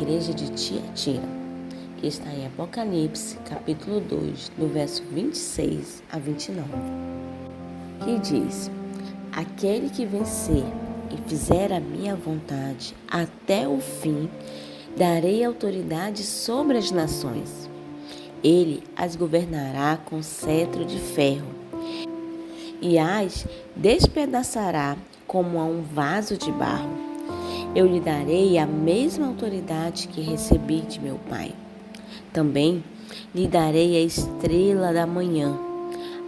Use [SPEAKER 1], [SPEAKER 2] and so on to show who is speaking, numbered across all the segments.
[SPEAKER 1] igreja de Tiatira, que está em Apocalipse, capítulo 2, do verso 26 a 29, que diz: Aquele que vencer e fizer a minha vontade até o fim, darei autoridade sobre as nações. Ele as governará com cetro de ferro e as despedaçará como a um vaso de barro. Eu lhe darei a mesma autoridade que recebi de meu Pai. Também lhe darei a estrela da manhã.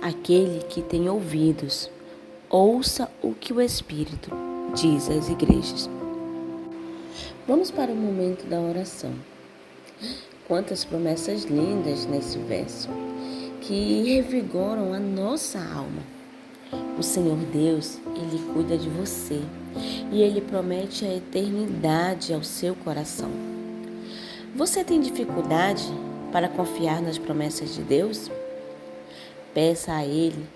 [SPEAKER 1] Aquele que tem ouvidos, ouça o que o Espírito diz às igrejas. Vamos para o momento da oração. Quantas promessas lindas nesse verso, que revigoram a nossa alma. O Senhor Deus, Ele cuida de você e Ele promete a eternidade ao seu coração. Você tem dificuldade para confiar nas promessas de Deus? Peça a Ele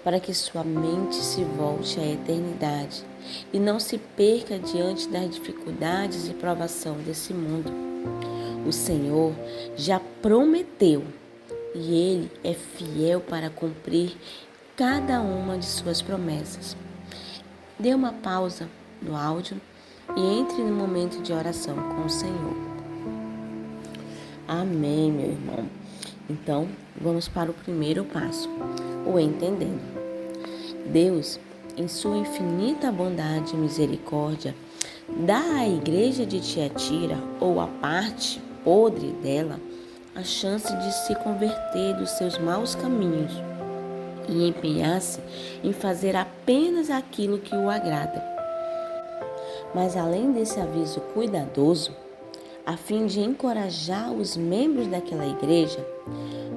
[SPEAKER 1] para que sua mente se volte à eternidade e não se perca diante das dificuldades e provação desse mundo. O Senhor já prometeu e Ele é fiel para cumprir cada uma de suas promessas. Dê uma pausa no áudio e entre no momento de oração com o Senhor. Amém, meu irmão. Então, vamos para o primeiro passo, o entendendo. Deus, em sua infinita bondade e misericórdia, dá à igreja de Tiatira, ou a parte podre dela, a chance de se converter dos seus maus caminhos e empenhar-se em fazer apenas aquilo que o agrada. Mas além desse aviso cuidadoso, a fim de encorajar os membros daquela igreja,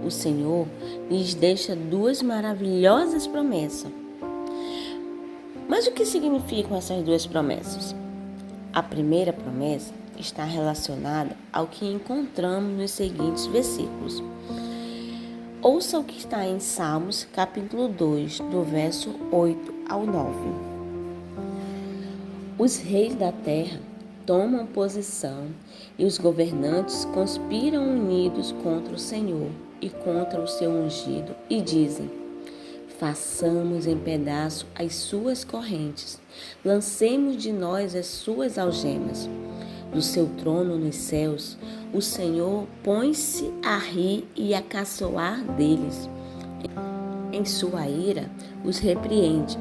[SPEAKER 1] o Senhor lhes deixa duas maravilhosas promessas. Mas o que significam essas duas promessas? A primeira promessa está relacionada ao que encontramos nos seguintes versículos. Ouça o que está em Salmos, capítulo 2, do verso 8 ao 9. Os reis da terra tomam posição e os governantes conspiram unidos contra o Senhor e contra o seu ungido e dizem: façamos em pedaço as suas correntes, lancemos de nós as suas algemas. Do seu trono nos céus, o Senhor põe-se a rir e a caçoar deles. Em sua ira os repreende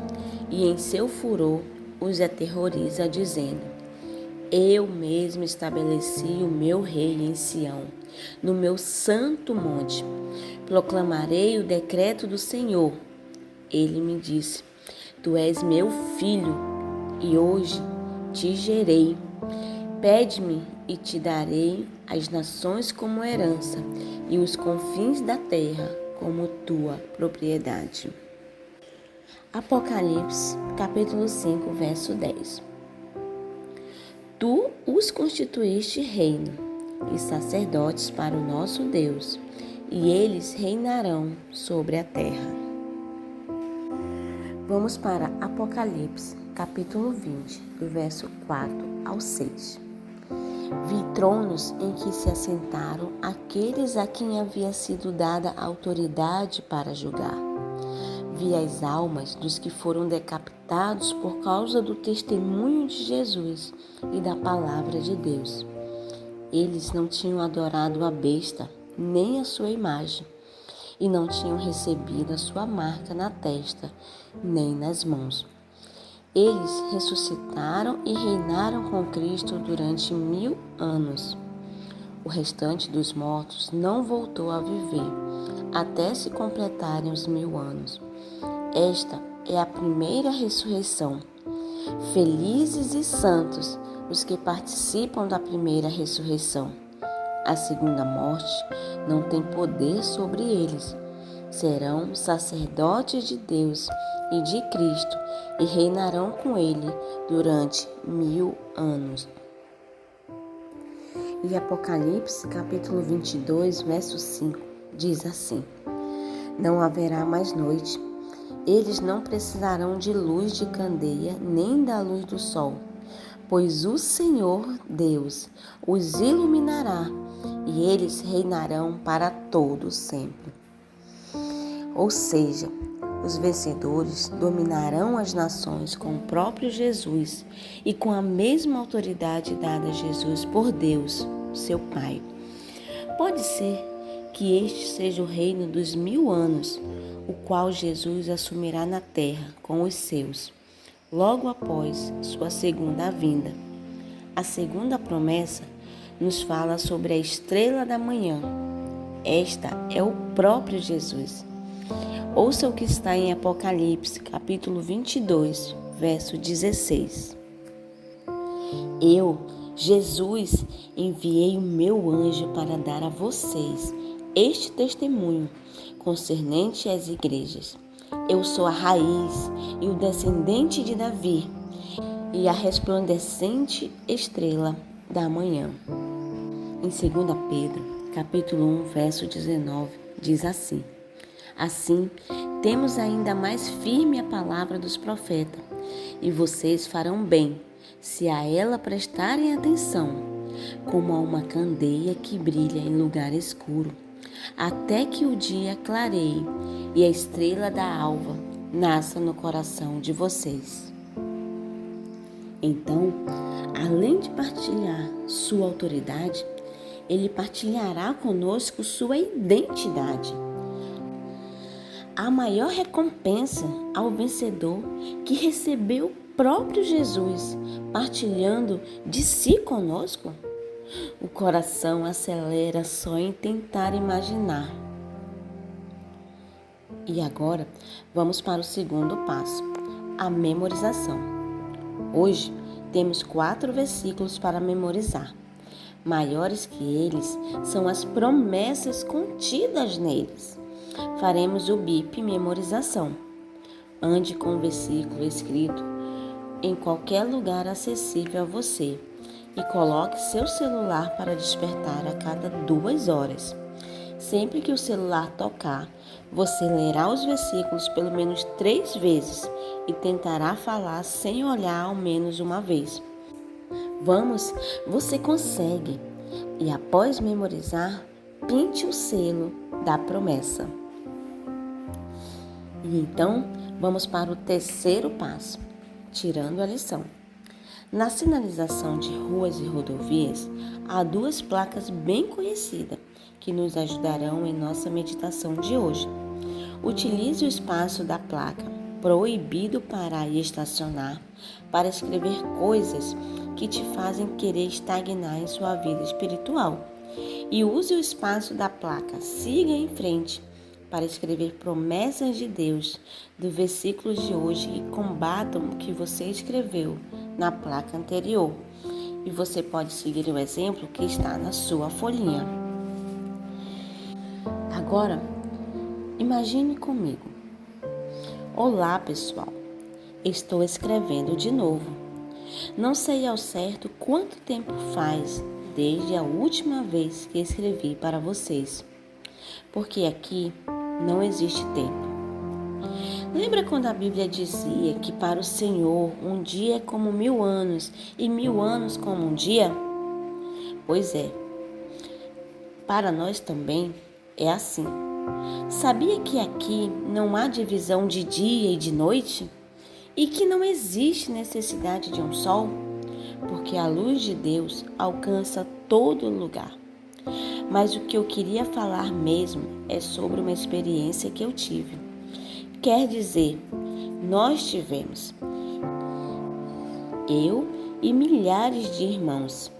[SPEAKER 1] e em seu furor os aterroriza, dizendo: eu mesmo estabeleci o meu rei em Sião, no meu santo monte. Proclamarei o decreto do Senhor. Ele me disse: tu és meu filho, e hoje te gerei. Pede-me e te darei as nações como herança e os confins da terra como tua propriedade. Apocalipse, capítulo 5, verso 10. Tu os constituíste reino e sacerdotes para o nosso Deus, e eles reinarão sobre a terra. Vamos para Apocalipse, capítulo 20, do verso 4 ao 6. Vi tronos em que se assentaram aqueles a quem havia sido dada autoridade para julgar. Vi as almas dos que foram decapitados por causa do testemunho de Jesus e da palavra de Deus. Eles não tinham adorado a besta, nem a sua imagem, e não tinham recebido a sua marca na testa, nem nas mãos. Eles ressuscitaram e reinaram com Cristo durante 1000 anos. O restante dos mortos não voltou a viver, até se completarem os 1000 anos. Esta é a primeira ressurreição. Felizes e santos os que participam da primeira ressurreição. A segunda morte não tem poder sobre eles. Serão sacerdotes de Deus e de Cristo e reinarão com Ele durante 1000 anos. E Apocalipse, capítulo 22, verso 5, diz assim: não haverá mais noite. Eles não precisarão de luz de candeia nem da luz do sol, pois o Senhor Deus os iluminará e eles reinarão para todo sempre. Ou seja, os vencedores dominarão as nações com o próprio Jesus e com a mesma autoridade dada a Jesus por Deus, seu Pai. Pode ser que este seja o reino dos 1000 anos, o qual Jesus assumirá na terra com os seus, logo após sua segunda vinda. A segunda promessa nos fala sobre a estrela da manhã. Esta é o próprio Jesus. Ouça o que está em Apocalipse, capítulo 22, verso 16. Eu, Jesus, enviei o meu anjo para dar a vocês este testemunho concernente às igrejas. Eu sou a raiz e o descendente de Davi e a resplandecente estrela da manhã. Em 2 Pedro, capítulo 1, verso 19, diz assim: Assim, temos ainda mais firme a palavra dos profetas, e vocês farão bem, se a ela prestarem atenção, como a uma candeia que brilha em lugar escuro, até que o dia clareie e a estrela da alva nasça no coração de vocês. Então, além de partilhar sua autoridade, ele partilhará conosco sua identidade. A maior recompensa ao vencedor que recebeu o próprio Jesus, partilhando de si conosco? O coração acelera só em tentar imaginar. E agora, vamos para o segundo passo, a memorização. Hoje, temos 4 versículos para memorizar. Maiores que eles são as promessas contidas neles. Faremos o BIP memorização. Ande com o versículo escrito em qualquer lugar acessível a você e coloque seu celular para despertar a cada 2 horas. Sempre que o celular tocar, você lerá os versículos pelo menos 3 vezes e tentará falar sem olhar ao menos uma vez. Vamos, você consegue! E após memorizar, pinte o selo da promessa. E então, vamos para o terceiro passo, tirando a lição. Na sinalização de ruas e rodovias, há 2 placas bem conhecidas que nos ajudarão em nossa meditação de hoje. Utilize o espaço da placa "Proibido parar e estacionar" para escrever coisas que te fazem querer estagnar em sua vida espiritual. E use o espaço da placa "Siga em frente" para escrever promessas de Deus do versículo de hoje e combatam o que você escreveu na placa anterior. E você pode seguir o exemplo que está na sua folhinha. Agora, imagine comigo. Olá, pessoal. Estou escrevendo de novo. Não sei ao certo quanto tempo faz desde a última vez que escrevi para vocês, porque aqui não existe tempo. Lembra quando a Bíblia dizia que para o Senhor um dia é como 1000 anos e 1000 anos como um dia? Pois é, para nós também é assim. Sabia que aqui não há divisão de dia e de noite? E que não existe necessidade de um sol? Porque a luz de Deus alcança todo lugar. Mas o que eu queria falar mesmo é sobre uma experiência que eu tive. Quer dizer, nós tivemos. Eu e milhares de irmãos.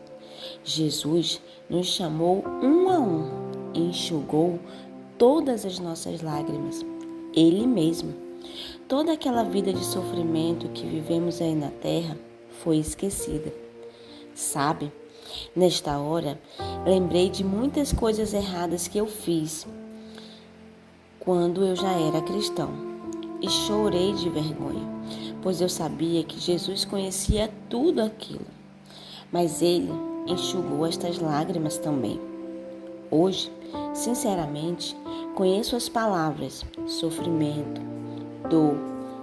[SPEAKER 1] Jesus nos chamou um a um e enxugou todas as nossas lágrimas. Ele mesmo. Toda aquela vida de sofrimento que vivemos aí na terra foi esquecida. Sabe, nesta hora, lembrei de muitas coisas erradas que eu fiz quando eu já era cristão e chorei de vergonha, pois eu sabia que Jesus conhecia tudo aquilo, mas Ele enxugou estas lágrimas também. Hoje, sinceramente, conheço as palavras sofrimento, dor,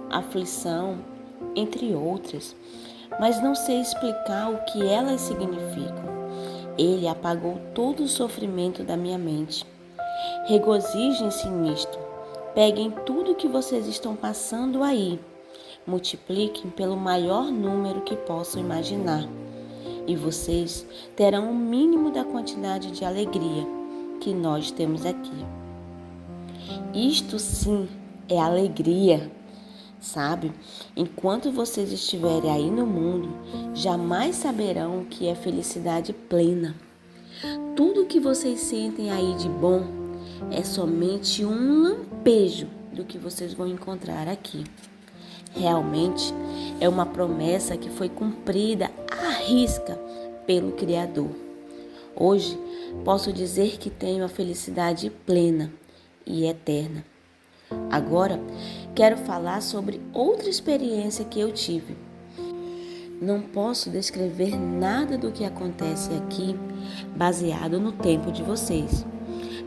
[SPEAKER 1] aflição, entre outras, mas não sei explicar o que elas significam. Ele apagou todo o sofrimento da minha mente. Regozijem-se nisto. Peguem tudo que vocês estão passando aí. Multipliquem pelo maior número que possam imaginar. E vocês terão o mínimo da quantidade de alegria que nós temos aqui. Isto sim é alegria, sabe? Enquanto vocês estiverem aí no mundo, jamais saberão o que é felicidade plena. Tudo que vocês sentem aí de bom é somente um lampejo do que vocês vão encontrar aqui. Realmente é uma promessa que foi cumprida à risca pelo Criador. Hoje posso dizer que tenho a felicidade plena e eterna. Agora quero falar sobre outra experiência que eu tive. Não posso descrever nada do que acontece aqui baseado no tempo de vocês,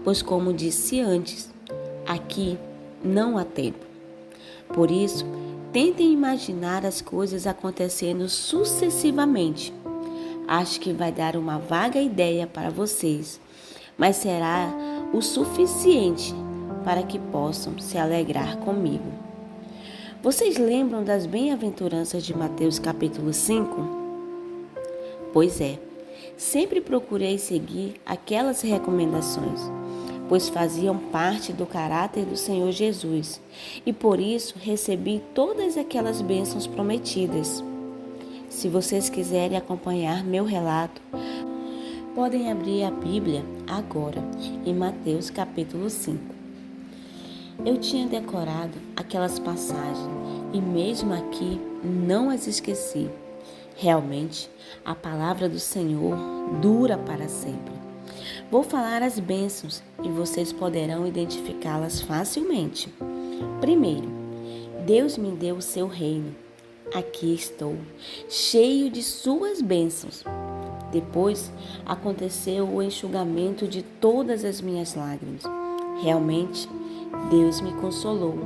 [SPEAKER 1] pois, como disse antes, aqui não há tempo. Por isso, tentem imaginar as coisas acontecendo sucessivamente. Acho que vai dar uma vaga ideia para vocês, mas será o suficiente para que possam se alegrar comigo. Vocês lembram das bem-aventuranças de Mateus capítulo 5? Pois é, sempre procurei seguir aquelas recomendações, pois faziam parte do caráter do Senhor Jesus, e por isso recebi todas aquelas bênçãos prometidas. Se vocês quiserem acompanhar meu relato, podem abrir a Bíblia agora, em Mateus capítulo 5. Eu tinha decorado aquelas passagens e mesmo aqui não as esqueci. Realmente, a palavra do Senhor dura para sempre. Vou falar as bênçãos e vocês poderão identificá-las facilmente. Primeiro, Deus me deu o seu reino. Aqui estou, cheio de suas bênçãos. Depois, aconteceu o enxugamento de todas as minhas lágrimas. Realmente, Deus me consolou.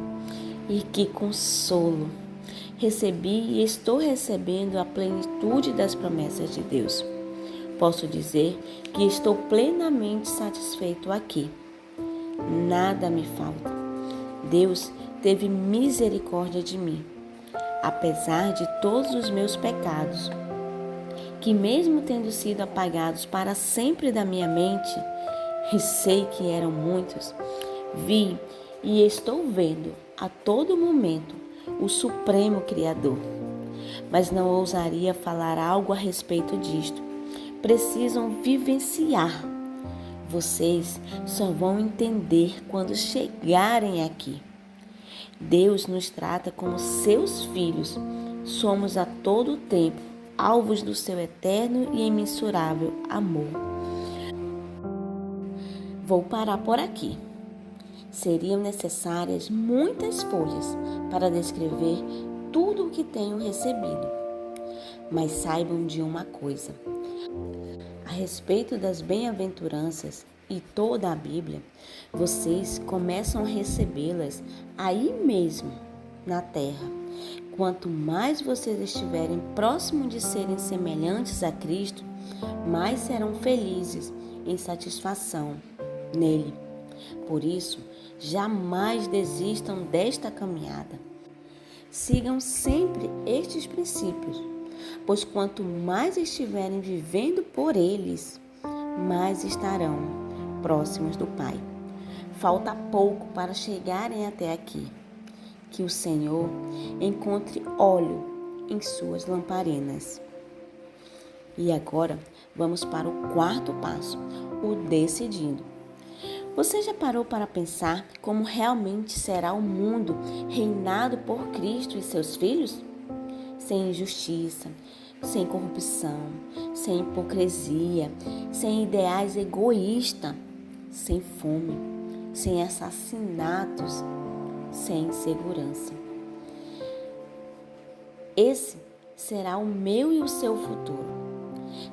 [SPEAKER 1] E que consolo! Recebi e estou recebendo a plenitude das promessas de Deus. Posso dizer que estou plenamente satisfeito aqui. Nada me falta. Deus teve misericórdia de mim, apesar de todos os meus pecados, que mesmo tendo sido apagados para sempre da minha mente, e sei que eram muitos, vi e estou vendo a todo momento o Supremo Criador. Mas não ousaria falar algo a respeito disto. Precisam vivenciar. Vocês só vão entender quando chegarem aqui. Deus nos trata como seus filhos. Somos a todo tempo alvos do seu eterno e imensurável amor. Vou parar por aqui. Seriam necessárias muitas folhas para descrever tudo o que tenho recebido. Mas saibam de uma coisa. A respeito das bem-aventuranças e toda a Bíblia, vocês começam a recebê-las aí mesmo, na terra. Quanto mais vocês estiverem próximos de serem semelhantes a Cristo, mais serão felizes em satisfação nele. Por isso, jamais desistam desta caminhada. Sigam sempre estes princípios, pois quanto mais estiverem vivendo por eles, mais estarão próximos do Pai. Falta pouco para chegarem até aqui. Que o Senhor encontre óleo em suas lamparinas. E agora vamos para o quarto passo, o decidindo. Você já parou para pensar como realmente será o mundo reinado por Cristo e seus filhos? Sem injustiça, sem corrupção, sem hipocrisia, sem ideais egoístas, sem fome, sem assassinatos, sem insegurança. Esse será o meu e o seu futuro.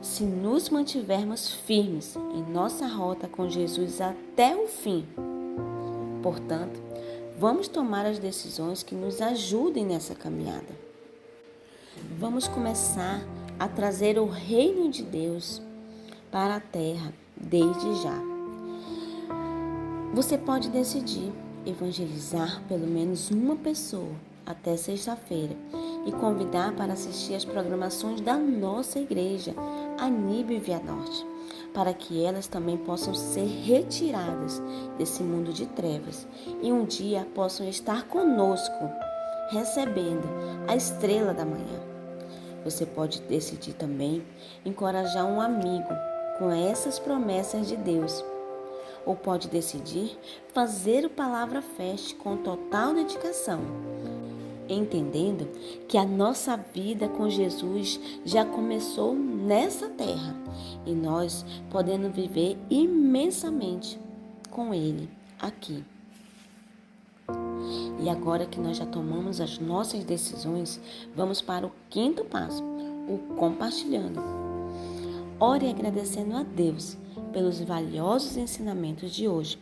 [SPEAKER 1] Se nos mantivermos firmes em nossa rota com Jesus até o fim. Portanto, vamos tomar as decisões que nos ajudem nessa caminhada. vamos começar a trazer o reino de Deus para a terra desde já. Você pode decidir evangelizar pelo menos uma pessoa até sexta-feira e convidar para assistir às programações da nossa igreja, a NIB Via Norte, para que elas também possam ser retiradas desse mundo de trevas e um dia possam estar conosco, recebendo a estrela da manhã. Você pode decidir também encorajar um amigo com essas promessas de Deus, ou pode decidir fazer o Palavra Fest com total dedicação, entendendo que a nossa vida com Jesus já começou nessa terra e nós podemos viver imensamente com Ele aqui. E agora que nós já tomamos as nossas decisões, vamos para o 5º passo, o compartilhando. Ore agradecendo a Deus pelos valiosos ensinamentos de hoje.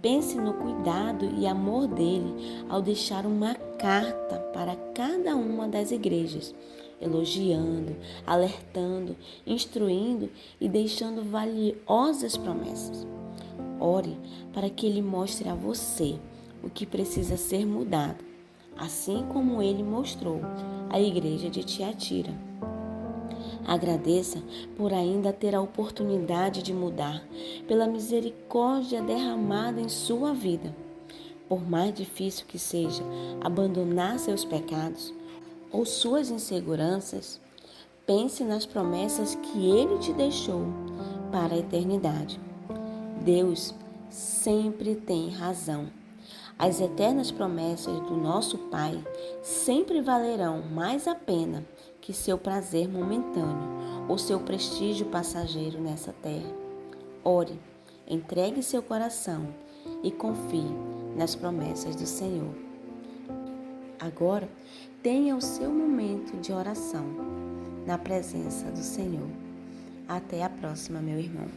[SPEAKER 1] Pense no cuidado e amor dele ao deixar uma carta para cada uma das igrejas, elogiando, alertando, instruindo e deixando valiosas promessas. Ore para que ele mostre a você o que precisa ser mudado, assim como ele mostrou à igreja de Tiatira. Agradeça por ainda ter a oportunidade de mudar, pela misericórdia derramada em sua vida. Por mais difícil que seja abandonar seus pecados ou suas inseguranças, pense nas promessas que Ele te deixou para a eternidade. Deus sempre tem razão. As eternas promessas do nosso Pai sempre valerão mais a pena que seu prazer momentâneo ou seu prestígio passageiro nessa terra. Ore, entregue seu coração e confie nas promessas do Senhor. Agora, tenha o seu momento de oração na presença do Senhor. Até a próxima, meu irmão.